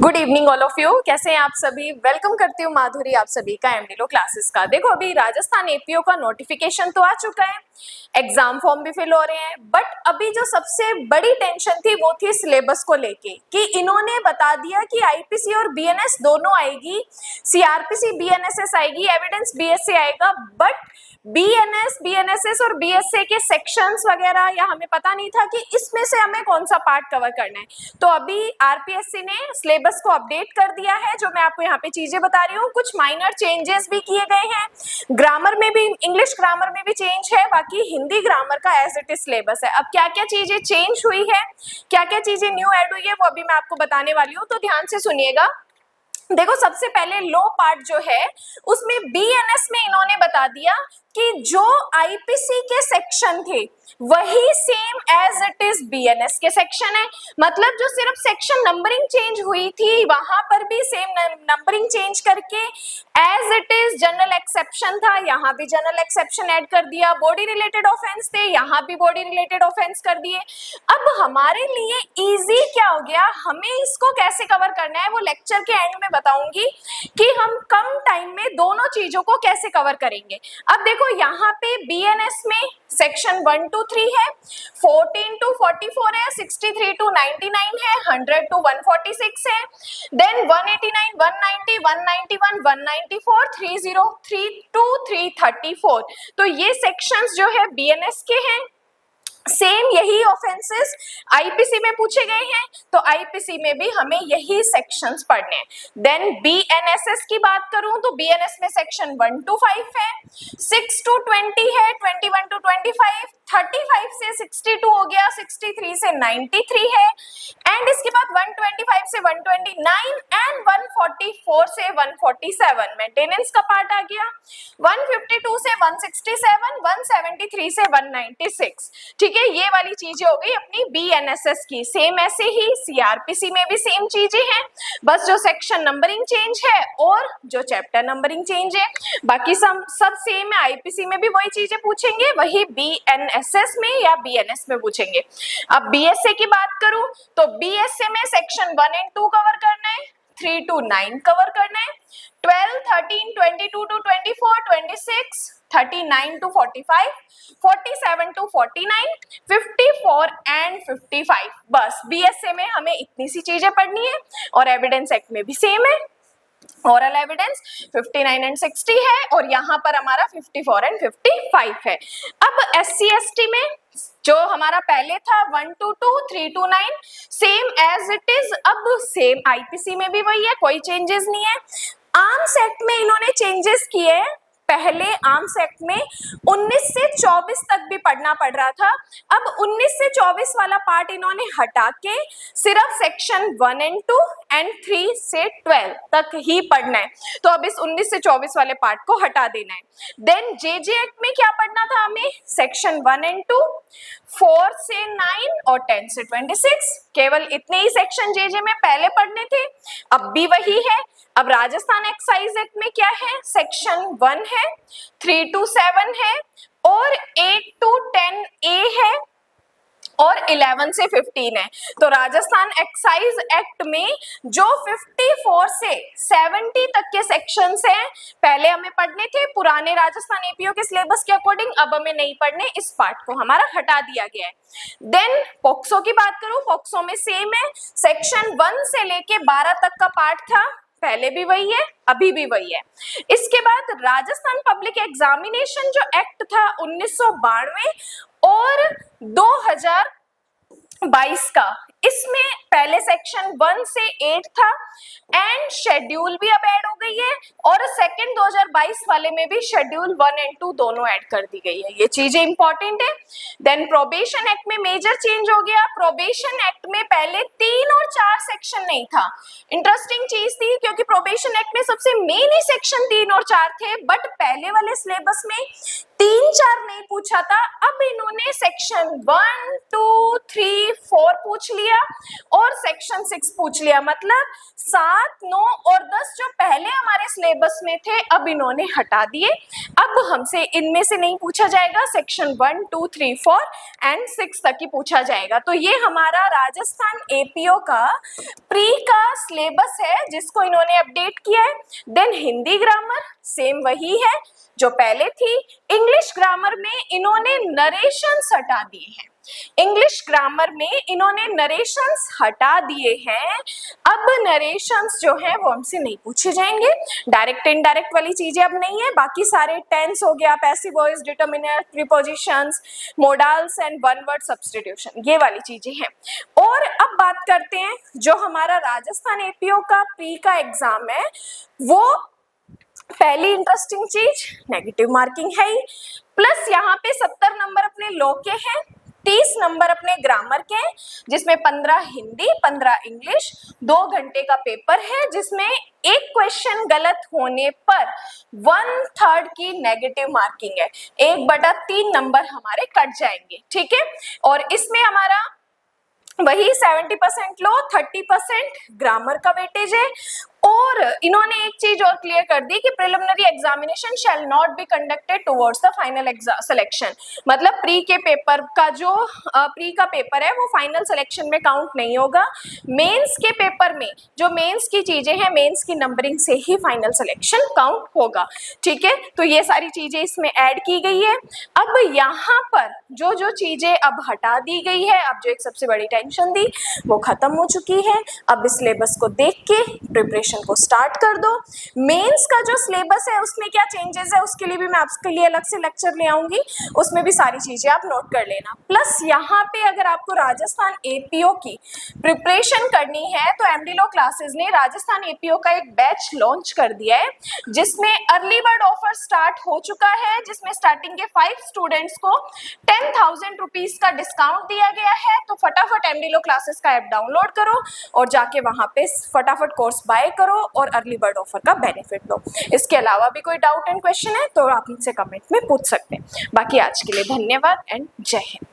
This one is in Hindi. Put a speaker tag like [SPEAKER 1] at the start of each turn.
[SPEAKER 1] Good evening all of you. कैसे हैं आप सभी? वेलकम करती हूँ माधुरी आप सभी का एमडीलो क्लासेस का। देखो अभी राजस्थान एपीओ का नोटिफिकेशन तो आ चुका है, एग्जाम फॉर्म भी फिल हो रहे हैं, बट अभी जो सबसे बड़ी टेंशन थी वो थी सिलेबस को लेके कि इन्होंने बता दिया कि आईपीसी और बीएनएस दोनों आएगी, सीआरपीसी बीएनएसएस आएगी, एविडेंस बीएसए आएगा, बट बीएनएस बीएनएसएस और बीएसए के सेक्शंस वगैरह या हमें पता नहीं था कि इसमें से हमें कौन सा पार्ट कवर करना है। तो अभी आरपीएससी ने सिलेबस को अपडेट कर दिया है, जो मैं आपको यहाँ पे चीजें बता रही हूँ। कुछ माइनर चेंजेस भी किए गए हैं, ग्रामर में भी, इंग्लिश ग्रामर में भी चेंज है, बाकी हिंदी ग्रामर का एज इट इज सिलेबस है। अब क्या क्या चीजें चेंज हुई है, क्या क्या चीजें न्यू ऐड हुई है, वो अभी मैं आपको बताने वाली हूँ, तो ध्यान से सुनिएगा। देखो सबसे पहले लो पार्ट जो है उसमें बीएनएस में इन्होंने बता दिया कि जो आईपीसी के सेक्शन थे वही same as it is BNS के सेक्शन है। मतलब जो सिर्फ सेक्शन नंबरिंग चेंज हुई थी वहां पर भी सेम नंबरिंग चेंज करके as it is general exception था, यहाँ भी जनरल एक्सेप्शन ऐड कर दिया। बॉडी रिलेटेड ऑफेंस थे, यहाँ भी बॉडी रिलेटेड ऑफेंस कर दिए। अब हमारे लिए इजी क्या हो गया, हमें इसको कैसे कवर करना है वो लेक्चर के एंड में बताऊंगी कि हम कम टाइम में दोनों चीजों को कैसे कवर करेंगे। अब देखो यहाँ पे बीएनएस में सेक्शन 1 to 3 है, 14 to 44 है, 63 to 99 है, 100 to 146 है, देन 189, 190, 191, 194, 303 to 334। तो ये सेक्शंस जो है बीएनएस के हैं। सेम यही ऑफेंसेस आईपीसी में पूछे गए हैं, तो आईपीसी में भी हमें यही सेक्शंस पढ़ने हैं। देन बीएनएसएस की बात करूं तो बीएनएस में सेक्शन 1 to 5 है, 6 to 20 है, 21 to 25, 35 से 62 हो गया, 63 से 93 है, एंड इसके बाद 125 से 129 एंड 144 से 147 मेंटेनेंस का पार्ट आ गया, 152 से 167, 173 से 196। ठीक है, ये वाली चीजें हो गई अपनी बीएनएसएस की। सेम ऐसे ही सीआरपीसी में भी सेम चीजें हैं, बस जो सेक्शन नंबरिंग चेंज है और जो चैप्टर नंबरिंग चेंज है, बाकी सब सेम है। आईपीसी में भी वही चीजें पूछेंगे, वही बीएनएसएस में या बीएनएस में पूछेंगे। अब बीएसए की बात करूं तो बीएसए में सेक्शन 1 and 2 कवर करना है, 3 to 9 कवर करना है, 12, 13, 22 to 24, 26, 39 to 45, 47 to 49, 54 and 55। बस बीएसए में हमें इतनी सी चीजें पढ़नी है, और एविडेंस एक्ट में भी सेम है। ओरल एविडेंस 59 and 60 है, और यहाँ पर हमारा 54 and 55 है। अब एससी एसटी में जो हमारा पहले था 1 to 2, 3 to 9 same as it is, अब सेम आईपीसी में भी वही है, कोई चेंजेस नहीं है। आर्म्स एक्ट में इन्होंने चेंजेस किए हैं। पहले आर्म्स एक्ट में 19 से 24 तक भी पढ़ना पड़ रहा था, अब 19 से 24 वाला पार्ट इन्होंने हटा के सिर्फ सेक्शन 1 and 2 एंड 3 से 12 तक ही पढ़ना है। तो अब इस 19 से 24 वाले पार्ट को हटा देना है। देन जेजे एक्ट में क्या पढ़ना था हमें, सेक्शन 1 and 2, 4 से 9 और 10 से 26। केवल इतने ही सेक्शन जेजे में पहले पढ़ने थे, अब भी वही है। अब राजस्थान एक्साइज एक्ट में क्या है, सेक्शन 1 है, 3 to 7 है, और 8 to 10 ए है, और 11 से 15 है। तो राजस्थान एक्साइज एक्ट में जो 54 से 70 तक के सेक्शंस हैं, पहले हमें पढ़ने थे पुराने राजस्थान एपीओ के सिलेबस के अकॉर्डिंग, अब हमें नहीं पढ़ने, इस पार्ट को हमारा हटा दिया गया है। देन पॉक्सो की बात करूं, पॉक्सो में सेम है, सेक्शन 1 से लेके 12 तक का पार्ट था, पहले भी वही है, अभी भी वही है। इसके बाद राजस्थान पब्लिक एग्जामिनेशन जो एक्ट था 1992 और 2022 का, इसमें पहले सेक्शन 1 से 8 था, एंड शेड्यूल भी अब ऐड हो गई है, और सेकंड 2022 वाले में भी शेड्यूल 1 and 2 दोनों ऐड कर दी गई है। ये चीजें इंपॉर्टेंट है। देन प्रोबेशन एक्ट में मेजर चेंज हो गया। प्रोबेशन एक्ट में पहले 3 और 4 सेक्शन नहीं था। इंटरेस्टिंग चीज थी, क्योंकि प्रोबेशन एक्ट में सबसे मेन ही सेक्शन 3 और 4 थे, बट पहले वाले सिलेबस में 3-4 नहीं पूछा था, अब इन्होंने सेक्शन 1, 2, 3, 4 पूछ लिया और सेक्शन 6 पूछ लिया। मतलब 7, 9 और 10 जो पहले हमारे सिलेबस में थे अब इन्होंने हटा दिए। अब हमसे इनमें से नहीं पूछा जाएगा, सेक्शन 1, 2, 3, 4 एंड 6 तक ही पूछा जाएगा। तो ये हमारा राजस्थान एपीओ का प्री का सिलेबस है जिसको इन्होंने अपडेट किया है। देन हिंदी ग्रामर सेम वही है जो पहले थी। इंग्लिश ग्रामर में इन्होंने नरेशंस हटा दिए हैं। इंग्लिश ग्रामर में इन्होंने नरेशंस हटा दिए हैं। अब नरेशंस जो है वो हमसे नहीं पूछे जाएंगे। डायरेक्ट इनडायरेक्ट वाली चीजें अब नहीं है। बाकी सारे टेंस हो गया, passive voice, determiner, prepositions, modals and one word substitution, ये वाली चीजें हैं। और अब बात करते हैं जो हमारा राजस्थान एपीओ का प्री का एग्जाम है, वो पहली इंटरेस्टिंग चीज नेगेटिव मार्किंग है ही, प्लस यहाँ पे 70 नंबर अपने लॉ के हैं, 30 नंबर अपने ग्रामर के हैं, जिसमें 15 हिंदी, 15 इंग्लिश, 2 घंटे का पेपर है जिसमें एक क्वेश्चन गलत होने पर 1/3 की नेगेटिव मार्किंग है। 1/3 नंबर हमारे कट जाएंगे, ठीक है। और इसमें हमारा वही 70% लो, 30% ग्रामर का वेटेज है। और इन्होंने एक चीज और क्लियर कर दी कि preliminary examination shall not be conducted towards the final selection. मतलब प्री के पेपर का जो प्री का पेपर है वो फाइनल सिलेक्शन में काउंट नहीं होगा। मेंस के पेपर में जो मेंस की चीजें हैं, मेंस की नंबरिंग से ही फाइनल सिलेक्शन काउंट होगा, ठीक है। तो ये सारी चीजें इसमें ऐड की गई है। अब यहाँ पर जो जो चीजें अब हटा दी गई है, अब जो एक सबसे बड़ी टेंशन थी वो खत्म हो चुकी है। अब इस सिलेबस को देख के प्रिपरेशन को स्टार्ट कर दो। मेंस का जो सिलेबस है उसमें क्या चेंजेस है उसके लिए भी मैं आपके लिए अलग से लेक्चर ले आऊंगी, उसमें भी सारी चीजें आप नोट कर लेना। प्लस यहाँ पे अगर आपको राजस्थान एपीओ की प्रिपरेशन करनी है तो एमडी लॉ क्लासेस ने राजस्थान एपीओ का एक बैच लॉन्च कर दिया है जिसमें अर्ली बर्ड ऑफर स्टार्ट हो चुका है, जिसमें स्टार्टिंग के 5 स्टूडेंट्स को 10,000 रुपीज का डिस्काउंट दिया गया है। तो फटाफट एमडी लॉ क्लासेस का ऐप डाउनलोड करो और जाके वहां पे फटाफट कोर्स बाय करो और अर्ली बर्ड ऑफर का बेनिफिट लो। इसके अलावा भी कोई डाउट एंड क्वेश्चन है तो आप मुझसे कमेंट में पूछ सकते हैं। बाकी आज के लिए धन्यवाद एंड जय हिंद।